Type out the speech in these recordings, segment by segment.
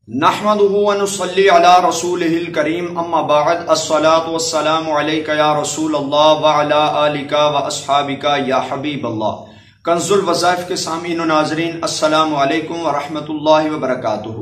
نحمدہ ونصلی علی رسولہ الکریم اما بعد الصلاۃ والسلام علیک یا رسول اللہ وعلی آلک واصحابک یا حبیب اللہ۔ کنز الوظائف کے سامعین و ناظرین السلام علیکم ورحمۃ اللہ وبرکاتہ۔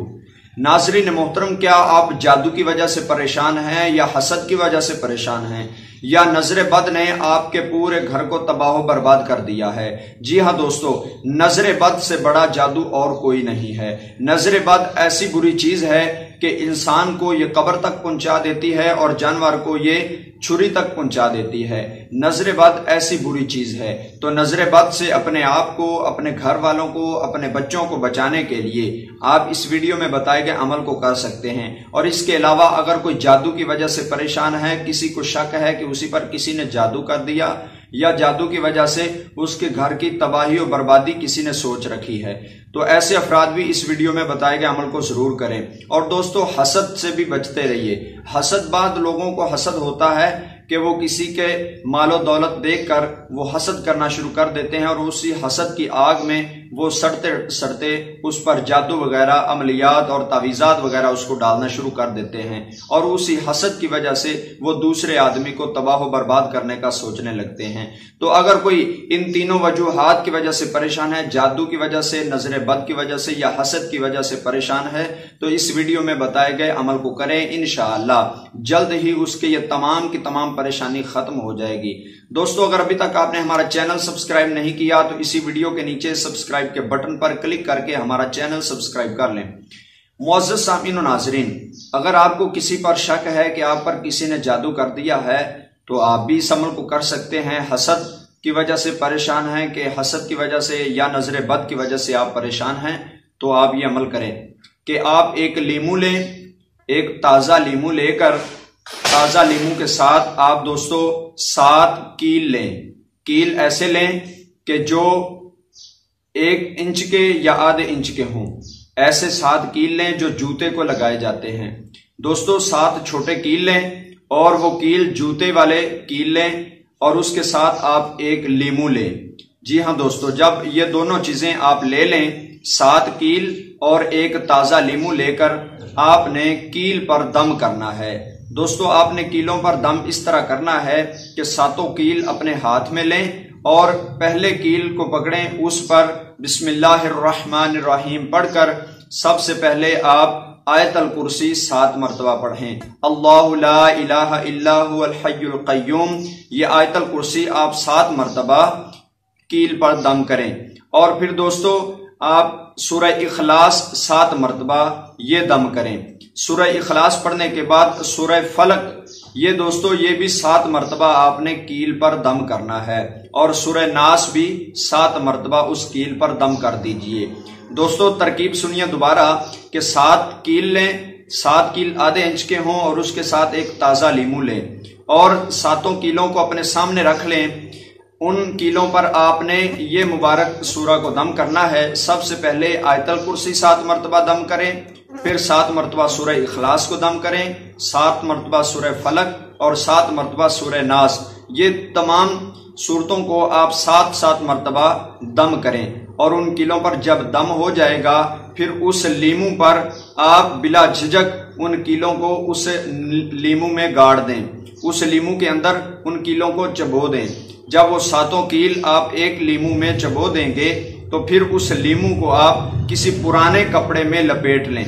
ناظرین محترم، کیا آپ جادو کی وجہ سے پریشان ہیں یا حسد کی وجہ سے پریشان ہیں یا نظر بد نے آپ کے پورے گھر کو تباہ و برباد کر دیا ہے؟ جی ہاں دوستو، نظر بد سے بڑا جادو اور کوئی نہیں ہے۔ نظر بد ایسی بری چیز ہے کہ انسان کو یہ قبر تک پہنچا دیتی ہے اور جانور کو یہ چھری تک پہنچا دیتی ہے۔ نظر بد ایسی بری چیز ہے، تو نظر بد سے اپنے آپ کو، اپنے گھر والوں کو، اپنے بچوں کو بچانے کے لیے آپ اس ویڈیو میں بتائے گئے عمل کو کر سکتے ہیں۔ اور اس کے علاوہ اگر کوئی جادو کی وجہ سے پریشان ہے، کسی کو شک ہے کہ اسی پر کسی نے جادو کر دیا یا جادو کی وجہ سے اس کے گھر کی تباہی و بربادی کسی نے سوچ رکھی ہے، تو ایسے افراد بھی اس ویڈیو میں بتائے گئے عمل کو ضرور کریں۔ اور دوستو، حسد سے بھی بچتے رہیے۔ حسد بعد لوگوں کو حسد ہوتا ہے کہ وہ کسی کے مال و دولت دیکھ کر وہ حسد کرنا شروع کر دیتے ہیں اور اسی حسد کی آگ میں وہ سڑتے سڑتے اس پر جادو وغیرہ، عملیات اور تعویذات وغیرہ اس کو ڈالنا شروع کر دیتے ہیں، اور اسی حسد کی وجہ سے وہ دوسرے آدمی کو تباہ و برباد کرنے کا سوچنے لگتے ہیں۔ تو اگر کوئی ان تینوں وجوہات کی وجہ سے پریشان ہے، جادو کی وجہ سے، نظر بد کی وجہ سے یا حسد کی وجہ سے پریشان ہے، تو اس ویڈیو میں بتائے گئے عمل کو کریں، انشاءاللہ جلد ہی اس کے یہ تمام کی تمام پریشانی ختم ہو جائے گی۔ دوستو، اگر ابھی تک آپ نے ہمارا چینل سبسکرائب نہیں کیا تو اسی ویڈیو کے نیچے سبسکرائب کے بٹن پر کلک کر کے ہمارا چینل سبسکرائب کر لیں۔ معزز سامعین و ناظرین، اگر آپ کو کسی پر شک ہے کہ آپ پر کسی نے جادو کر دیا ہے تو آپ بھی اس عمل کو کر سکتے ہیں۔ حسد کی وجہ سے پریشان ہیں کہ حسد کی وجہ سے یا نظر بد کی وجہ سے آپ پریشان ہیں، تو آپ یہ عمل کریں کہ آپ ایک لیمو لیں، ایک تازہ لیمو لے کر تازہ لیمو کے ساتھ آپ دوستو 7 کیل لیں۔ کیل ایسے لیں کہ جو 1 انچ کے یا آدھے انچ کے ہوں، ایسے 7 کیل لیں جو جوتے کو لگائے جاتے ہیں۔ دوستو 7 چھوٹے کیل لیں اور وہ کیل جوتے والے کیل لیں اور اس کے ساتھ آپ ایک لیمو لیں۔ جی ہاں دوستو، جب یہ دونوں چیزیں آپ لے لیں، 7 کیل اور ایک تازہ لیمو لے کر آپ نے کیل پر دم کرنا ہے۔ دوستو، آپ نے کیلوں پر دم اس طرح کرنا ہے کہ 7 کیل اپنے ہاتھ میں لیں اور پہلے کیل کو پکڑیں، اس پر بسم اللہ الرحمن الرحیم پڑھ کر سب سے پہلے آپ آیت الکرسی 7 مرتبہ پڑھیں۔ اللہ لا الہ الا هو الحی القیوم، یہ آیت الکرسی آپ 7 مرتبہ کیل پر دم کریں۔ اور پھر دوستو آپ سورہ اخلاص 7 مرتبہ یہ دم کریں۔ سورہ اخلاص پڑھنے کے بعد سورہ فلق، یہ دوستو یہ بھی 7 مرتبہ آپ نے کیل پر دم کرنا ہے، اور سورہ ناس بھی 7 مرتبہ اس کیل پر دم کر دیجئے۔ دوستو ترکیب سنیے دوبارہ کہ 7 کیل لیں، 7 کیل آدھے انچ کے ہوں اور اس کے ساتھ ایک تازہ لیمو لیں اور 7 کیلوں کو اپنے سامنے رکھ لیں۔ ان کیلوں پر آپ نے یہ مبارک سورہ کو دم کرنا ہے۔ سب سے پہلے آیت الکرسی 7 مرتبہ دم کریں، پھر 7 مرتبہ سورہ اخلاص کو دم کریں، 7 مرتبہ سورہ فلق اور 7 مرتبہ سورہ ناس۔ یہ تمام صورتوں کو آپ 7 مرتبہ دم کریں، اور ان کیلوں پر جب دم ہو جائے گا پھر اس لیمو پر آپ بلا جھجک ان کیلوں کو اس لیمو میں گاڑ دیں، اس لیمو کے اندر ان کیلوں کو چبو دیں۔ جب وہ 7 کیل آپ ایک لیمو میں چبو دیں گے تو پھر اس لیمو کو آپ کسی پرانے کپڑے میں لپیٹ لیں۔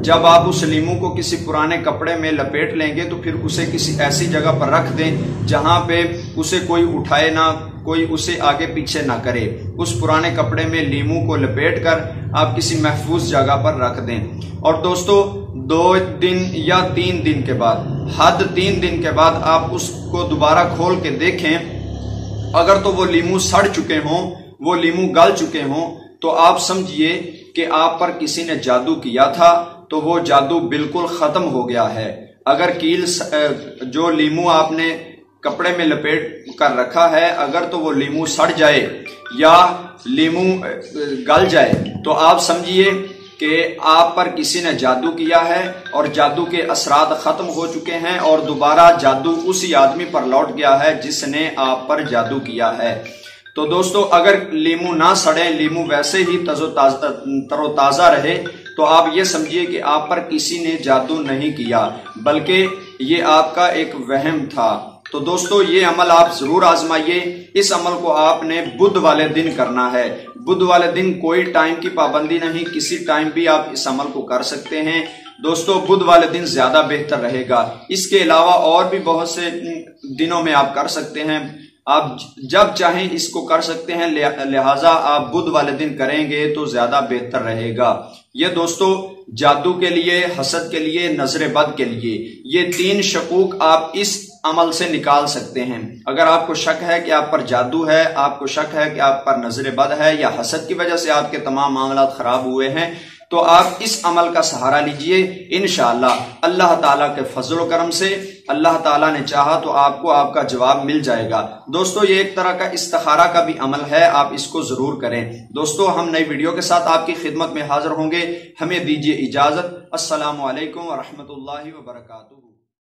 جب آپ اس لیمو کو کسی پرانے کپڑے میں لپیٹ لیں گے تو پھر اسے کسی ایسی جگہ پر رکھ دیں جہاں پہ اسے کوئی اٹھائے نہ، کوئی اسے آگے پیچھے نہ کرے۔ اس پرانے کپڑے میں لیمو کو لپیٹ کر آپ کسی محفوظ جگہ پر رکھ دیں۔ اور دوستو 2 دن یا 3 دن کے بعد، حد 3 دن کے بعد آپ اس کو دوبارہ کھول کے دیکھیں۔ اگر تو وہ لیمو سڑ چکے ہوں، وہ لیمو گل چکے ہوں، تو آپ سمجھیے کہ آپ پر کسی نے جادو کیا تھا، تو وہ جادو بالکل ختم ہو گیا ہے۔ اگر کیل جو لیمو آپ نے کپڑے میں لپیٹ کر رکھا ہے، اگر تو وہ لیمو سڑ جائے یا لیمو گل جائے تو آپ سمجھیے کہ آپ پر کسی نے جادو کیا ہے اور جادو کے اثرات ختم ہو چکے ہیں، اور دوبارہ جادو اسی آدمی پر لوٹ گیا ہے جس نے آپ پر جادو کیا ہے۔ تو دوستو اگر لیمو نہ سڑے، لیمو ویسے ہی تر و تازہ رہے، تو آپ یہ سمجھیے کہ آپ پر کسی نے جادو نہیں کیا، بلکہ یہ آپ کا ایک وہم تھا۔ تو دوستو یہ عمل آپ ضرور آزمائیے۔ اس عمل کو آپ نے بدھ والے دن کرنا ہے۔ بدھ والے دن کوئی ٹائم کی پابندی نہیں، کسی ٹائم بھی آپ اس عمل کو کر سکتے ہیں۔ دوستو بدھ والے دن زیادہ بہتر رہے گا۔ اس کے علاوہ اور بھی بہت سے دنوں میں آپ کر سکتے ہیں، آپ جب چاہیں اس کو کر سکتے ہیں، لہٰذا آپ بدھ والے دن کریں گے تو زیادہ بہتر رہے گا۔ یہ دوستو جادو کے لیے، حسد کے لیے، نظر بد کے لیے، یہ 3 شکوک آپ اس عمل سے نکال سکتے ہیں۔ اگر آپ کو شک ہے کہ آپ پر جادو ہے، آپ کو شک ہے کہ آپ پر نظر بد ہے، یا حسد کی وجہ سے آپ کے تمام معاملات خراب ہوئے ہیں، تو آپ اس عمل کا سہارا لیجئے۔ انشاءاللہ اللہ تعالیٰ کے فضل و کرم سے اللہ تعالیٰ نے چاہا تو آپ کو آپ کا جواب مل جائے گا۔ دوستو یہ ایک طرح کا استخارہ کا بھی عمل ہے، آپ اس کو ضرور کریں۔ دوستو ہم نئی ویڈیو کے ساتھ آپ کی خدمت میں حاضر ہوں گے، ہمیں دیجیے اجازت۔ السلام علیکم ورحمۃ اللہ وبرکاتہ۔